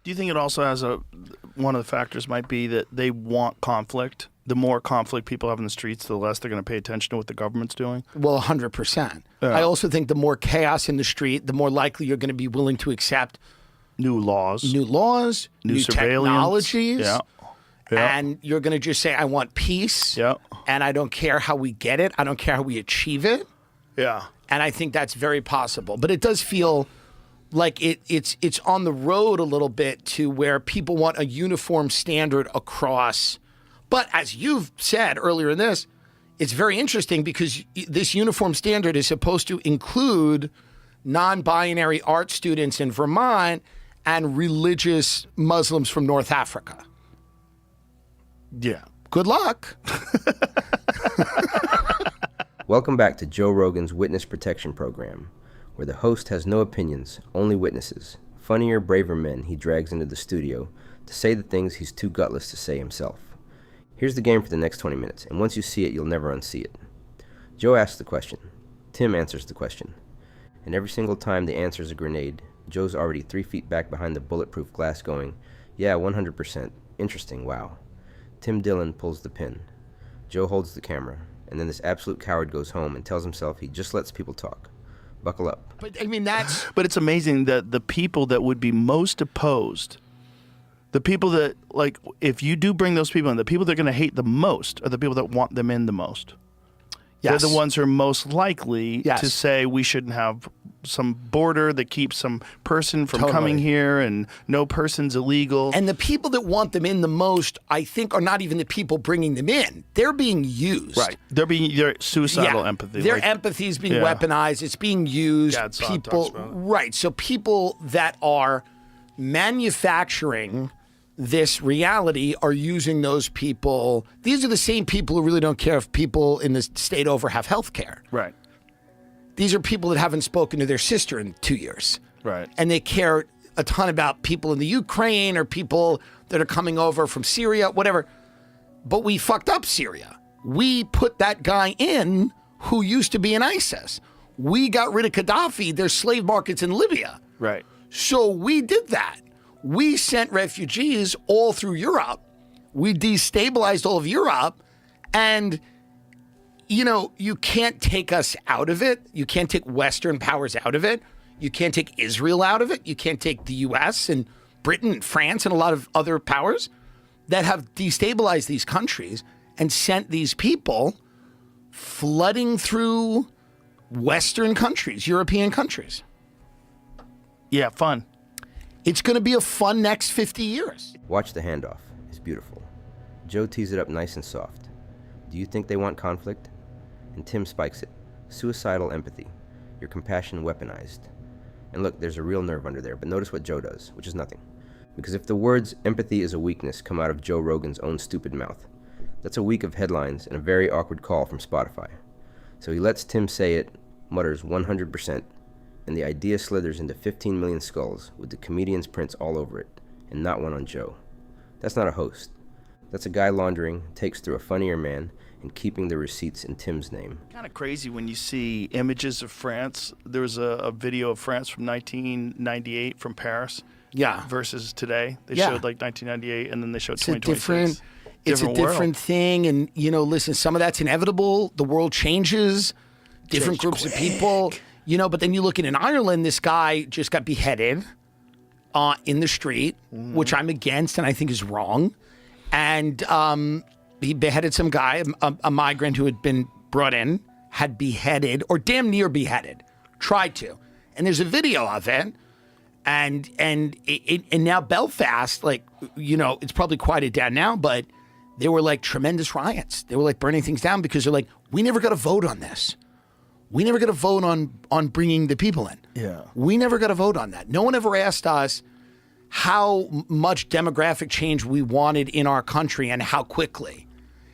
Do you think it also has one of the factors might be that they want conflict? The more conflict people have in the streets, the less they're going to pay attention to what the government's doing? Well, 100%. Yeah. I also think the more chaos in the street, the more likely you're going to be willing to accept new laws, new surveillance, technologies. Yeah. Yeah. And you're going to just say, I want peace. Yeah. And I don't care how we get it. I don't care how we achieve it. Yeah. And I think that's very possible. But it does feel like it's on the road a little bit to where people want a uniform standard across. But as you've said earlier in this, it's very interesting because this uniform standard is supposed to include non-binary art students in Vermont and religious Muslims from North Africa. Yeah. Good luck. Welcome back to Joe Rogan's Witness Protection Program, where the host has no opinions, only witnesses, funnier, braver men he drags into the studio to say the things he's too gutless to say himself. Here's the game for the next 20 minutes, and once you see it, you'll never unsee it. Joe asks the question. Tim answers the question. And every single time the answer is a grenade, Joe's already 3 feet back behind the bulletproof glass going, yeah, 100%. Interesting, wow. Tim Dillon pulls the pin. Joe holds the camera, and then this absolute coward goes home and tells himself he just lets people talk. Buckle up. But I mean, that's... But it's amazing that the people that would be most opposed, the people that, like, if you do bring those people in, the people that are going to hate the most are the people that want them in the most. Yes. They're the ones who are most likely Yes. to say we shouldn't have some border that keeps some person from Totally. coming here and no person's illegal. And the people that want them in the most, I think, are not even the people bringing them in. They're being used. Right. They're suicidal empathy. Their like, empathy is being yeah. weaponized. It's being used. Gad Saad People, talks about it. right. So people that are manufacturing this reality are using those people. These are the same people who really don't care if people in the state over have health care. Right. These are people that haven't spoken to their sister in 2 years. Right. And they care a ton about people in the Ukraine or people that are coming over from Syria, whatever. But we fucked up Syria. We put that guy in who used to be in ISIS. We got rid of Gaddafi. There's slave markets in Libya. Right. So we did that. We sent refugees all through Europe. We destabilized all of Europe. And, you know, you can't take us out of it. You can't take Western powers out of it. You can't take Israel out of it. You can't take the U.S. and Britain and France and a lot of other powers that have destabilized these countries and sent these people flooding through Western countries, European countries. Yeah, fun. It's going to be a fun next 50 years. Watch the handoff. It's beautiful. Joe tees it up nice and soft. Do you think they want conflict? And Tim spikes it. Suicidal empathy. Your compassion weaponized. And look, there's a real nerve under there, but notice what Joe does, which is nothing. Because if the words empathy is a weakness come out of Joe Rogan's own stupid mouth, that's a week of headlines and a very awkward call from Spotify. So he lets Tim say it, mutters 100%, and the idea slithers into 15 million skulls with the comedian's prints all over it, and not one on Joe. That's not a host. That's a guy laundering takes through a funnier man and keeping the receipts in Tim's name. Kind of crazy when you see images of France. There was a video of France from 1998 from Paris. Yeah. Versus today. They Yeah. showed like 1998 and then they showed It's a 2026. it's a world. different thing. And, you know, listen, some of that's inevitable. The world changes. Different Change groups of people. You know, but then you look in Ireland, this guy just got beheaded in the street, which I'm against and I think is wrong. And he beheaded some guy, a migrant who had been brought in, had beheaded or damn near beheaded, tried to. And there's a video of it. And now Belfast, like, you know, it's probably quieted down now, but there were like tremendous riots. They were like burning things down because they're like, we never got a vote on this. We never got a vote on bringing the people in. Yeah. We never got a vote on that. No one ever asked us how much demographic change we wanted in our country and how quickly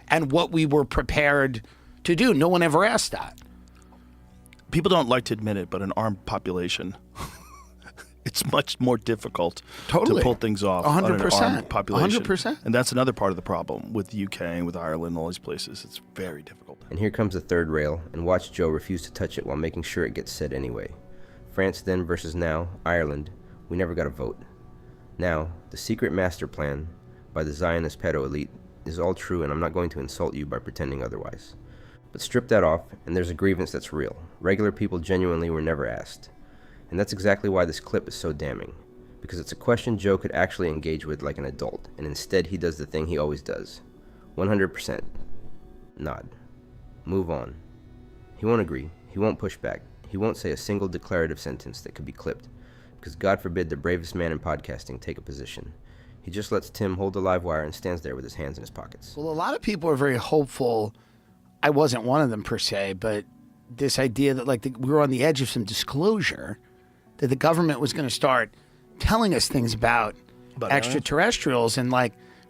and what we were prepared to do. No one ever asked that. People don't like to admit it, but an armed population, it's much more difficult Totally. to pull things off on an 100%. armed population. 100%. And that's another part of the problem with the UK and with Ireland and all these places. It's very difficult. And here comes the third rail, and watch Joe refuse to touch it while making sure it gets said anyway. France then versus now, Ireland, we never got a vote. Now, the secret master plan by the Zionist pedo elite is all true, and I'm not going to insult you by pretending otherwise. But strip that off, and there's a grievance that's real. Regular people genuinely were never asked. And that's exactly why this clip is so damning. Because it's a question Joe could actually engage with like an adult, and instead he does the thing he always does. 100%. Nod. Move on. He won't agree. He won't push back. He won't say a single declarative sentence that could be clipped. Because God forbid the bravest man in podcasting take a position. He just lets Tim hold the live wire and stands there with his hands in his pockets. Well, a lot of people are very hopeful. I wasn't one of them per se, but this idea that we were on the edge of some disclosure, that the government was going to start telling us things about extraterrestrials, and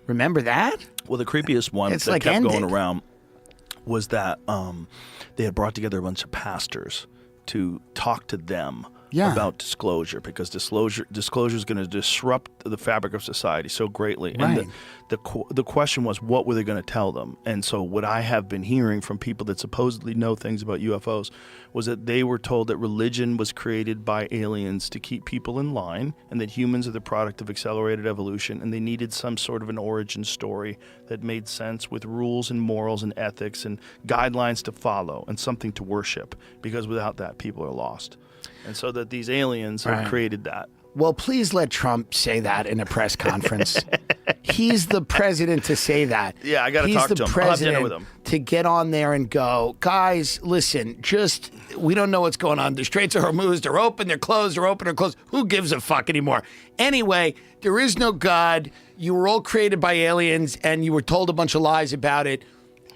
remember that? Well, the creepiest one It's that kept ended. going around was that they had brought together a bunch of pastors to talk to them about disclosure, because disclosure is going to disrupt the fabric of society so greatly. Right. And the question was, what were they going to tell them? And so what I have been hearing from people that supposedly know things about UFOs was that they were told that religion was created by aliens to keep people in line, and that humans are the product of accelerated evolution, and they needed some sort of an origin story that made sense with rules and morals and ethics and guidelines to follow and something to worship, because without that, people are lost. And so that these aliens have created that. Well, please let Trump say that in a press conference. He's the president to say that. Yeah, I got to talk to him. He's the I'll have dinner president with him. to get on there and go, guys, listen, we don't know what's going on. The Straits of Hormuz, they're open, they're closed, they're open, they're closed. Who gives a fuck anymore? Anyway, there is no God. You were all created by aliens, and you were told a bunch of lies about it.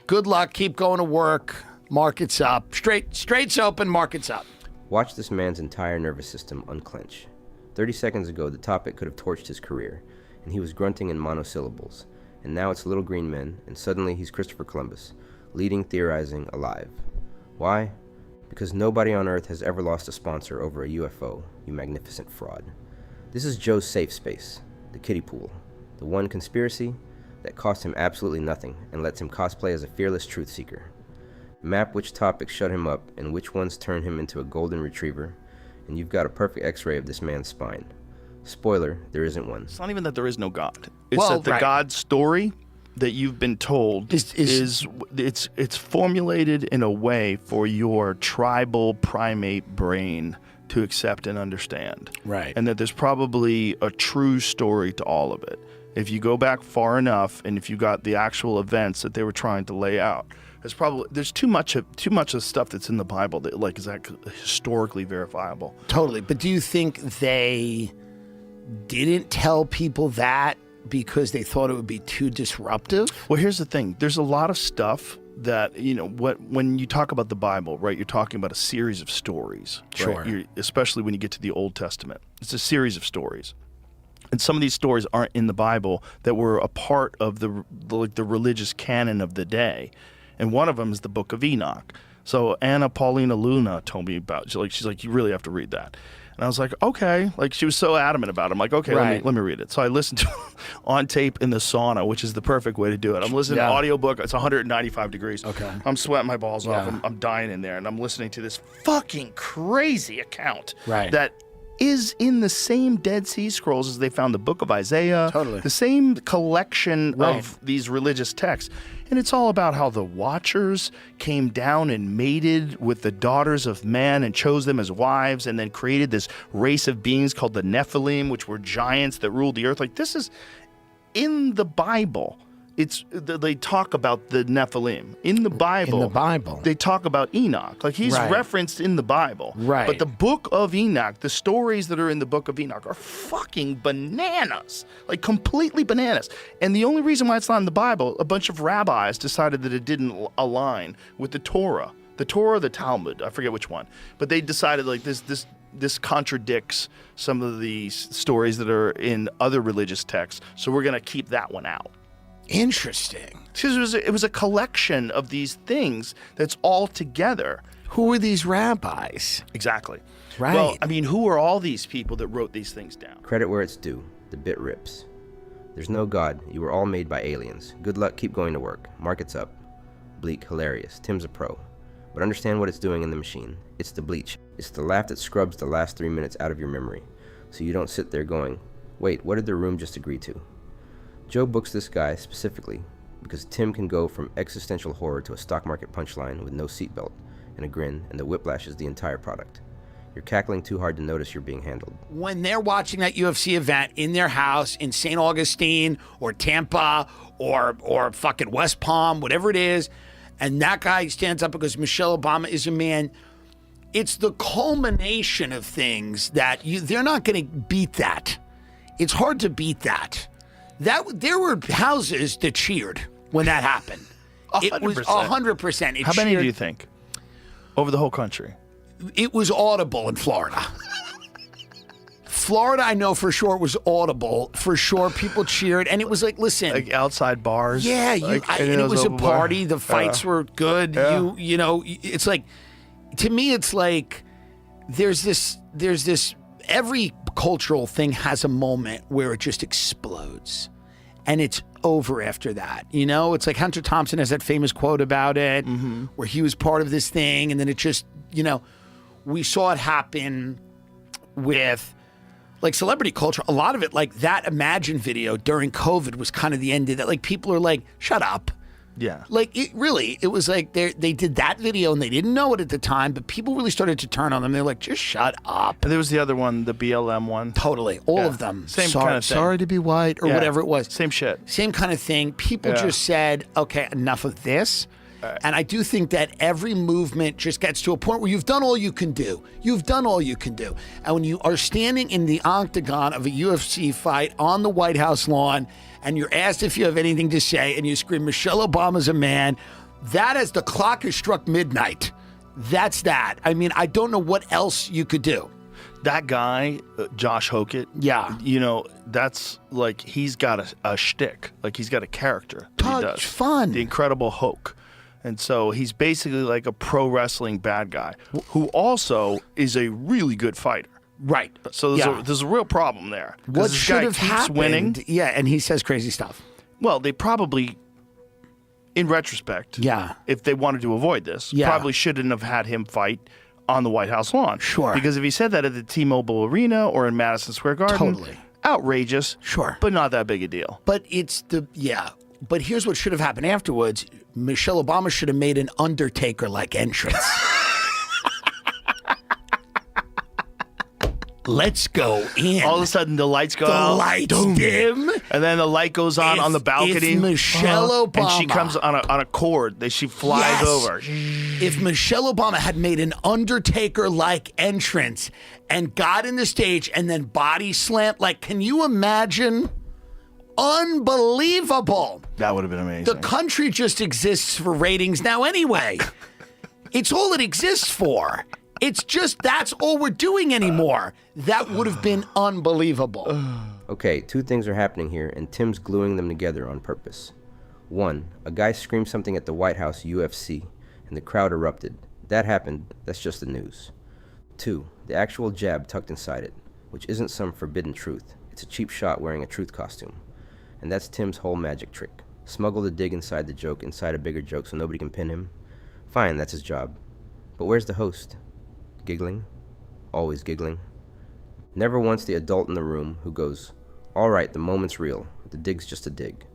Good luck. Keep going to work. Markets up. Straits open, markets up. Watch this man's entire nervous system unclench. 30 seconds ago, the topic could have torched his career, and he was grunting in monosyllables. And now it's little green men, and suddenly he's Christopher Columbus, leading, theorizing, alive. Why? Because nobody on Earth has ever lost a sponsor over a UFO, you magnificent fraud. This is Joe's safe space, the kiddie pool, the one conspiracy that cost him absolutely nothing and lets him cosplay as a fearless truth seeker. Map which topics shut him up and which ones turn him into a golden retriever, and you've got a perfect x-ray of this man's spine. Spoiler, there isn't one. It's not even that there is no God. It's that the God story that you've been told it's formulated in a way for your tribal primate brain to accept and understand. Right. And that there's probably a true story to all of it. If you go back far enough, and if you got the actual events that they were trying to lay out, there's too much of stuff that's in the Bible that is historically verifiable. Totally. But do you think they didn't tell people that because they thought it would be too disruptive? Well, here's the thing. There's a lot of stuff that, when you talk about the Bible, right, you're talking about a series of stories. Sure. Right? Especially when you get to the Old Testament. It's a series of stories. And some of these stories aren't in the Bible that were a part of the religious canon of the day. And one of them is the Book of Enoch. So Anna Paulina Luna told me about. She's like, you really have to read that. And I was like, okay. She was so adamant about it. I'm like, okay, let me read it. So I listened to it on tape in the sauna, which is the perfect way to do it. I'm listening to an audiobook. It's 195 degrees. Okay. I'm sweating my balls off. I'm dying in there. And I'm listening to this fucking crazy account that is in the same Dead Sea Scrolls as they found the Book of Isaiah. Totally. The same collection of these religious texts. And it's all about how the Watchers came down and mated with the daughters of man and chose them as wives, and then created this race of beings called the Nephilim, which were giants that ruled the earth. This is in the Bible. They talk about the Nephilim in the Bible. In the Bible, they talk about Enoch. He's referenced in the Bible. Right. But the Book of Enoch, the stories that are in the Book of Enoch, are fucking bananas. Completely bananas. And the only reason why it's not in the Bible, a bunch of rabbis decided that it didn't align with the Torah. The Torah or the Talmud, I forget which one. But they decided this contradicts some of the stories that are in other religious texts, so we're going to keep that one out. Interesting. Because it was a collection of these things that's all together. Who were these rabbis? Exactly. Right. Well, who are all these people that wrote these things down? Credit where it's due. The bit rips. There's no God. You were all made by aliens. Good luck. Keep going to work. Markets up. Bleak. Hilarious. Tim's a pro. But understand what it's doing in the machine. It's the bleach. It's the laugh that scrubs the last 3 minutes out of your memory. So you don't sit there going, Wait, what did the room just agree to? Joe books this guy specifically because Tim can go from existential horror to a stock market punchline with no seatbelt and a grin, and the whiplash is the entire product. You're cackling too hard to notice you're being handled. When they're watching that UFC event in their house in St. Augustine or Tampa or fucking West Palm, whatever it is, and that guy stands up because Michelle Obama is a man, it's the culmination of things that they're not going to beat that. It's hard to beat that. There were houses that cheered when that happened. 100%. It was 100%. How many do you think? Over the whole country? It was audible in Florida. Florida, I know for sure it was audible. For sure, people cheered, and it was like, listen, like outside bars. Yeah, and it was a party. The fights were good. Yeah. You know, it's like, to me, it's like there's this. Every cultural thing has a moment where it just explodes, and it's over after that. You know, it's like Hunter Thompson has that famous quote about it, where he was part of this thing, and then it just, you know. We saw it happen with, like, celebrity culture. A lot of it, like that Imagine video during COVID was kind of the end of that. Like, people are like, shut up. Yeah. Like, it was like they did that video and they didn't know it at the time, but people really started to turn on them. They're like, just shut up. And there was the other one, the BLM one. Totally. All of them. Same kind of thing. Sorry to be white or whatever it was. Same shit. Same kind of thing. People just said, okay, enough of this. And I do think that every movement just gets to a point where you've done all you can do. You've done all you can do. And when you are standing in the octagon of a UFC fight on the White House lawn and you're asked if you have anything to say and you scream, Michelle Obama's a man, that is the clock has struck midnight. That's that. I mean, I don't know what else you could do. That guy, Josh Hokett, you know, that's like, he's got a shtick. Like, he's got a character. He does. Fun. The Incredible Hulk. And so he's basically like a pro wrestling bad guy who also is a really good fighter. Right. So there's a real problem there. What should have happened? Winning. Yeah, and he says crazy stuff. Well, they probably, in retrospect, if they wanted to avoid this, probably shouldn't have had him fight on the White House lawn. Sure. Because if he said that at the T-Mobile Arena or in Madison Square Garden, outrageous. Sure. But not that big a deal. But But here's what should have happened afterwards. Michelle Obama should have made an Undertaker-like entrance. Let's go in. All of a sudden, the lights go out. The lights dim. And then the light goes on the balcony. If Michelle Obama... And she comes on a cord. She flies over. If Michelle Obama had made an Undertaker-like entrance and got in the stage and then body slammed, like, can you imagine... Unbelievable. That would have been amazing. The country just exists for ratings now anyway. It's all it exists for. It's just that's all we're doing anymore. That would have been unbelievable. Okay, two things are happening here, and Tim's gluing them together on purpose. One, a guy screamed something at the White House UFC, and the crowd erupted. That happened. That's just the news. Two, the actual jab tucked inside it, which isn't some forbidden truth. It's a cheap shot wearing a truth costume. And that's Tim's whole magic trick. Smuggle the dig inside the joke, inside a bigger joke so nobody can pin him. Fine, that's his job. But where's the host? Giggling? Always giggling. Never once the adult in the room who goes, all right, the moment's real. The dig's just a dig.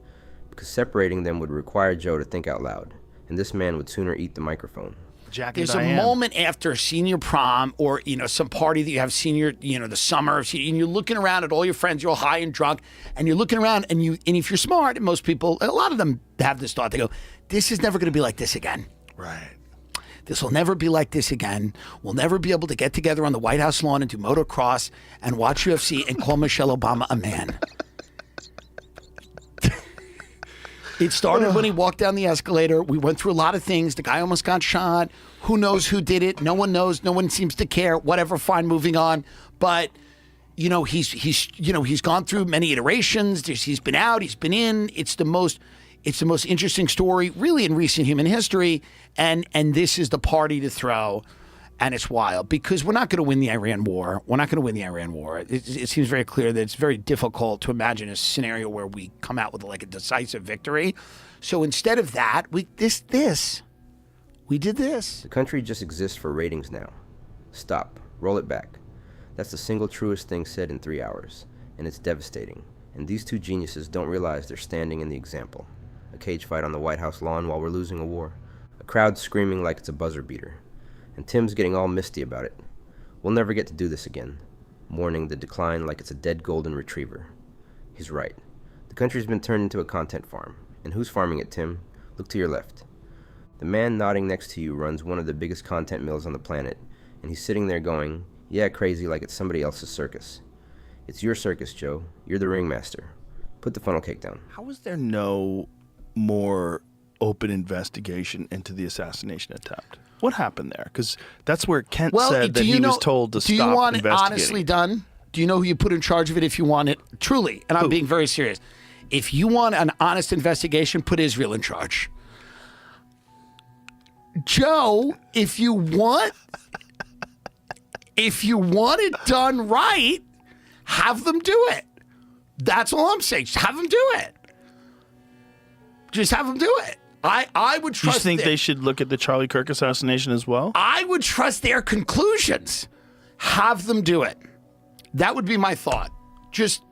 Because separating them would require Joe to think out loud. And this man would sooner eat the microphone. There's a moment after senior prom or, you know, some party that you have senior, you know, the summer, and you're looking around at all your friends, you're all high and drunk, and you're looking around, and if you're smart, and most people, a lot of them have this thought, they go, this is never going to be like this again. Right. This will never be like this again. We'll never be able to get together on the White House lawn and do motocross and watch UFC and call Michelle Obama a man. It started when he walked down the escalator. We went through a lot of things. The guy almost got shot. Who knows who did it? No one knows. No one seems to care. Whatever. Fine. Moving on. But you know, he's gone through many iterations. He's been out. He's been in. It's the most interesting story, really, in recent human history. And this is the party to throw. And it's wild because we're not going to win the Iran war. We're not going to win the Iran war. It seems very clear that it's very difficult to imagine a scenario where we come out with like a decisive victory. So instead of that, we did this. The country just exists for ratings now. Stop. Roll it back. That's the single truest thing said in 3 hours. and it's devastating. And these two geniuses don't realize they're standing in the example. A cage fight on the White House lawn while we're losing a war. A crowd screaming like it's a buzzer beater. And Tim's getting all misty about it. We'll never get to do this again. Mourning the decline like it's a dead golden retriever. He's right. The country's been turned into a content farm. And who's farming it, Tim? Look to your left. The man nodding next to you runs one of the biggest content mills on the planet, and he's sitting there going, yeah, crazy, like it's somebody else's circus. It's your circus, Joe. You're the ringmaster. Put the funnel cake down. How is there no more open investigation into the assassination attempt? What happened there? Because that's where Kent said that he was told to stop investigating. Do you want it honestly done? Do you know who you put in charge of it if you want it truly? And I'm being very serious. If you want an honest investigation, put Israel in charge. Joe, if you want it done right, have them do it. That's all I'm saying. Just have them do it. Just have them do it. I would trust. You think they should look at the Charlie Kirk assassination as well? I would trust their conclusions. Have them do it. That would be my thought. Just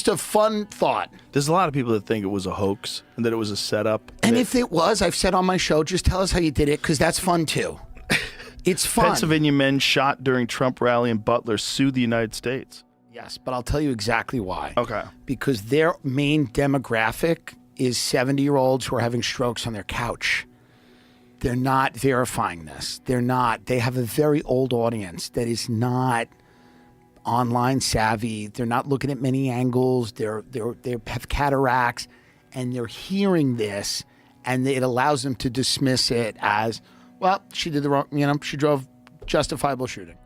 a fun thought. There's a lot of people that think it was a hoax and that it was a setup. And if it was, I've said on my show, just tell us how you did it, because that's fun too. It's fun. Pennsylvania men shot during Trump rally in Butler sue the United States. Yes, but I'll tell you exactly why. Okay. Because their main demographic is 70-year-olds who are having strokes on their couch. They're not verifying this. They're not. They have a very old audience that is not online savvy. They're not looking at many angles. They have cataracts, and they're hearing this, and it allows them to dismiss it as, well, she did the wrong, she drove justifiable shooting.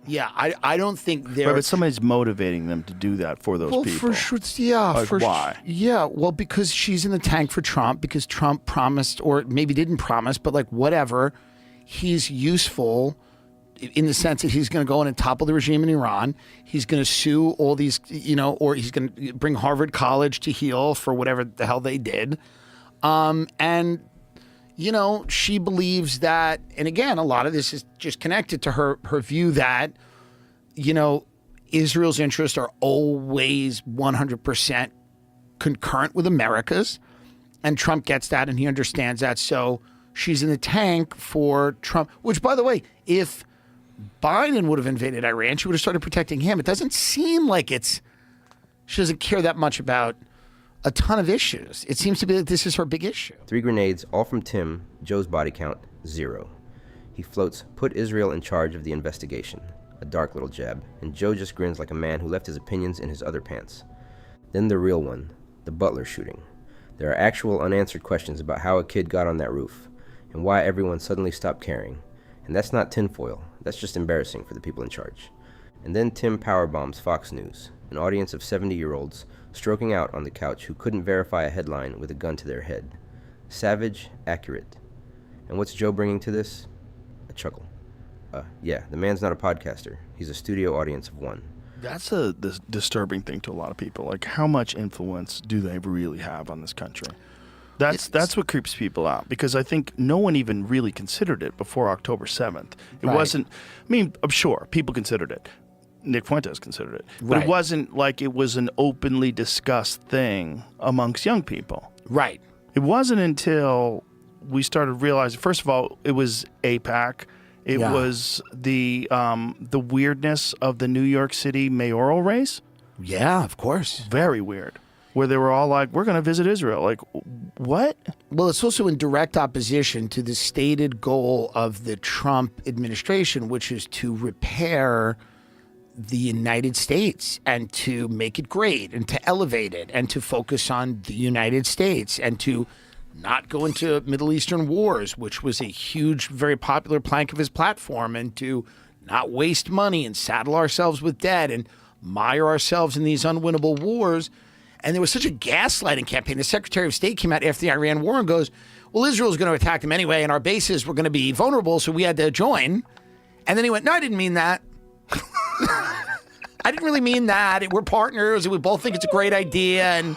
Yeah, I don't think they're... Right, but somebody's motivating them to do that for those people. For sure, yeah. Like why? Yeah, well, because she's in the tank for Trump, because Trump promised, or maybe didn't promise, but like whatever, he's useful in the sense that he's going to go in and topple the regime in Iran. He's going to sue all these, or he's going to bring Harvard College to heel for whatever the hell they did. And... she believes that, and again, a lot of this is just connected to her view that, Israel's interests are always 100% concurrent with America's, and Trump gets that, and he understands that. So she's in the tank for Trump, which, by the way, if Biden would have invaded Iran, she would have started protecting him. It doesn't seem like she doesn't care that much about a ton of issues. It seems to be that this is her big issue. 3 grenades, all from Tim. Joe's body count, 0. He floats, put Israel in charge of the investigation. A dark little jab. And Joe just grins like a man who left his opinions in his other pants. Then the real one, the Butler shooting. There are actual unanswered questions about how a kid got on that roof, and why everyone suddenly stopped caring. And that's not tinfoil. That's just embarrassing for the people in charge. And then Tim powerbombs Fox News, an audience of 70-year-olds stroking out on the couch who couldn't verify a headline with a gun to their head. Savage, accurate. And what's Joe bringing to this? A chuckle. Yeah, the man's not a podcaster. He's a studio audience of one. That's a disturbing thing to a lot of people. Like, how much influence do they really have on this country? That's what creeps people out, because I think no one even really considered it before October 7th. It wasn't, I'm sure people considered it. Nick Fuentes considered it. But it wasn't like it was an openly discussed thing amongst young people. Right. It wasn't until we started realizing, first of all, it was AIPAC. It was the weirdness of the New York City mayoral race. Yeah, of course. Very weird. Where they were all like, we're going to visit Israel. Like, what? Well, it's also in direct opposition to the stated goal of the Trump administration, which is to repair the United States and to make it great and to elevate it and to focus on the United States and to not go into Middle Eastern wars, which was a huge, very popular plank of his platform, and to not waste money and saddle ourselves with debt and mire ourselves in these unwinnable wars. And there was such a gaslighting campaign. The Secretary of State came out after the Iran war and goes, well, Israel's going to attack them anyway, and our bases were going to be vulnerable, so we had to join. And then he went, no, I didn't mean that. I didn't really mean that. We're partners, and we both think it's a great idea. And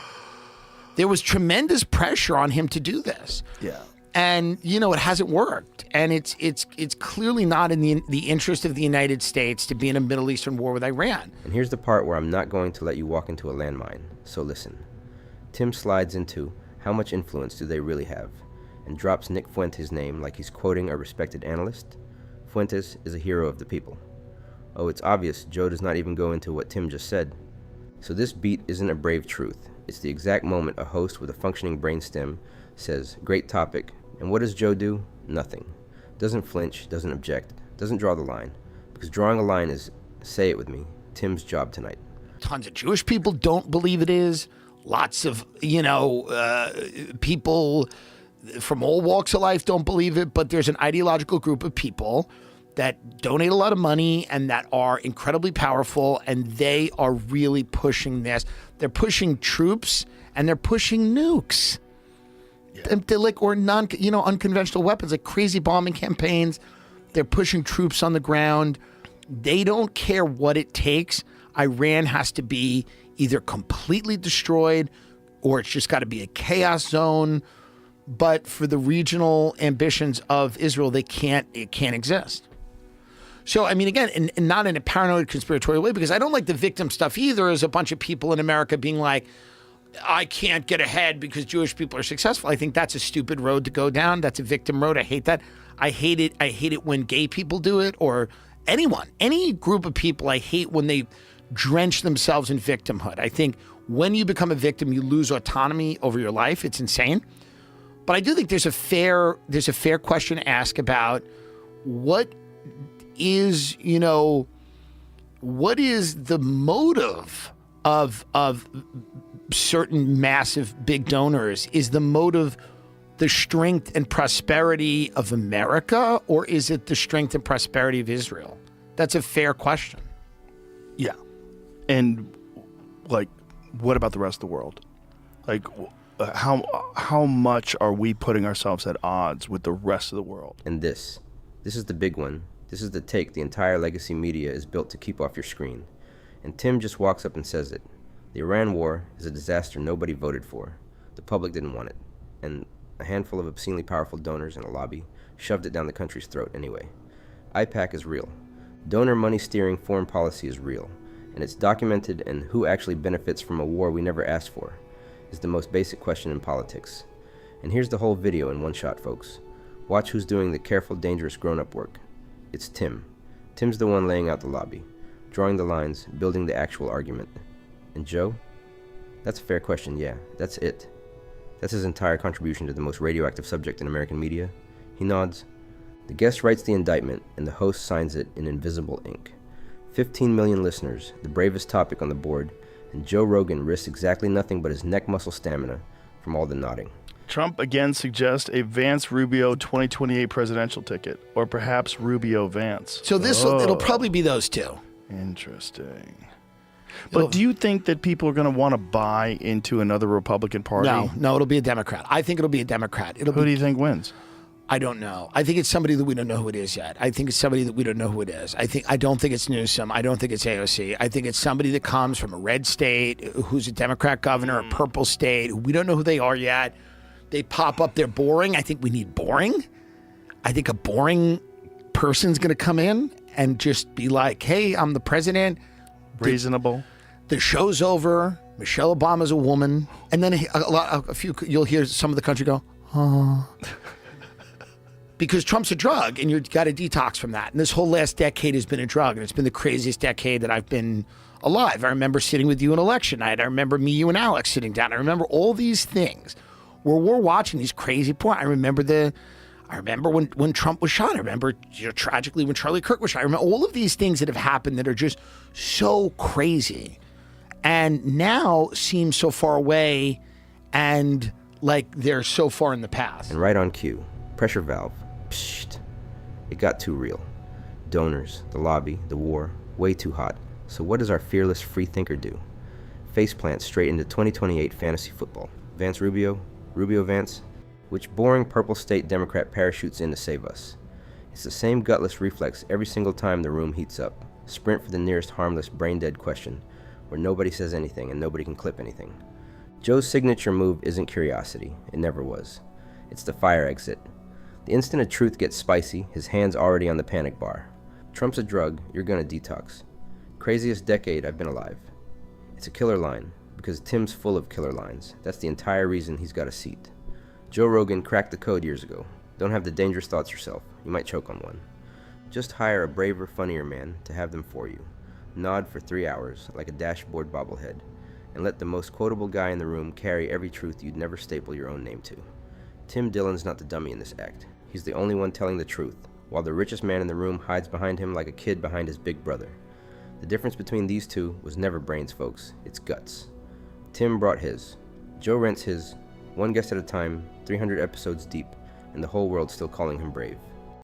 there was tremendous pressure on him to do this. Yeah. And, it hasn't worked. And it's clearly not in the interest of the United States to be in a Middle Eastern war with Iran. And here's the part where I'm not going to let you walk into a landmine. So listen. Tim slides into how much influence do they really have, and drops Nick Fuentes' name like he's quoting a respected analyst. Fuentes is a hero of the people. Oh, it's obvious Joe does not even go into what Tim just said. So this beat isn't a brave truth. It's the exact moment a host with a functioning brainstem says, great topic, and what does Joe do? Nothing. Doesn't flinch, doesn't object, doesn't draw the line. Because drawing a line is, say it with me, Tim's job tonight. Tons of Jewish people don't believe it is. Lots of, people from all walks of life don't believe it, but there's an ideological group of people that donate a lot of money and that are incredibly powerful, and they are really pushing this. They're pushing troops and they're pushing nukes. Yeah. They're unconventional weapons, like crazy bombing campaigns. They're pushing troops on the ground. They don't care what it takes. Iran has to be either completely destroyed or it's just got to be a chaos zone. But for the regional ambitions of Israel, it can't exist. So, again, and not in a paranoid conspiratorial way, because I don't like the victim stuff either, as a bunch of people in America being like, I can't get ahead because Jewish people are successful. I think that's a stupid road to go down. That's a victim road. I hate that. I hate it when gay people do it, or anyone, any group of people. I hate when they drench themselves in victimhood. I think when you become a victim, you lose autonomy over your life. It's insane. But I do think there's a fair question to ask about what is the motive of certain massive big donors? Is the motive the strength and prosperity of America, or is it the strength and prosperity of Israel? That's a fair question. Yeah. And what about the rest of the world? How much are we putting ourselves at odds with the rest of the world? And this is the big one. This is the take the entire legacy media is built to keep off your screen. And Tim just walks up and says it. The Iran war is a disaster nobody voted for. The public didn't want it. And a handful of obscenely powerful donors in a lobby shoved it down the country's throat anyway. IPAC is real. Donor money steering foreign policy is real. And it's documented, and who actually benefits from a war we never asked for is the most basic question in politics. And here's the whole video in one shot, folks. Watch who's doing the careful, dangerous grown-up work. It's Tim. Tim's the one laying out the lobby, drawing the lines, building the actual argument. And Joe? That's a fair question, yeah. That's it. That's his entire contribution to the most radioactive subject in American media. He nods. The guest writes the indictment, and the host signs it in invisible ink. 15 million listeners, the bravest topic on the board, and Joe Rogan risks exactly nothing but his neck muscle stamina from all the nodding. Trump again suggests a Vance-Rubio 2028 presidential ticket, or perhaps Rubio-Vance. So it'll probably be those two. Interesting. But do you think that people are going to want to buy into another Republican Party? No, it'll be a Democrat. I think it'll be a Democrat. Who do you think wins? I don't know. I think it's somebody that we don't know who it is yet. I think it's somebody that we don't know who it is. I don't think it's Newsom. I don't think it's AOC. I think it's somebody that comes from a red state, who's a Democrat governor, a purple state. We don't know who they are yet. They pop up. They're boring. I think we need boring. I think a boring person's going to come in and just be like, hey, I'm the president. Reasonable. The show's over. Michelle Obama's a woman. And then you'll hear some of the country go, oh. Because Trump's a drug, and you've got to detox from that. And this whole last decade has been a drug, and it's been the craziest decade that I've been alive. I remember sitting with you on election night. I remember me, you, and Alex sitting down. I remember all these things where we're watching these crazy points. I remember when Trump was shot. I remember tragically when Charlie Kirk was shot. I remember all of these things that have happened that are just so crazy, and now seem so far away, and like they're so far in the past. And right on cue, pressure valve. Psst. It got too real. Donors, the lobby, the war, way too hot. So what does our fearless free thinker do? Faceplant straight into 2028 fantasy football. Vance Rubio? Rubio Vance? Which boring purple state Democrat parachutes in to save us? It's the same gutless reflex every single time the room heats up. Sprint for the nearest harmless brain-dead question, where nobody says anything and nobody can clip anything. Joe's signature move isn't curiosity. It never was. It's the fire exit. The instant a truth gets spicy, his hand's already on the panic bar. Trump's a drug, you're gonna detox. Craziest decade I've been alive. It's a killer line, because Tim's full of killer lines. That's the entire reason he's got a seat. Joe Rogan cracked the code years ago. Don't have the dangerous thoughts yourself. You might choke on one. Just hire a braver, funnier man to have them for you. Nod for 3 hours, like a dashboard bobblehead, and let the most quotable guy in the room carry every truth you'd never staple your own name to. Tim Dillon's not the dummy in this act. He's the only one telling the truth, while the richest man in the room hides behind him like a kid behind his big brother. The difference between these two was never brains, folks. It's guts. Tim brought his. Joe rents his, one guest at a time, 300 episodes deep, and the whole world still calling him brave.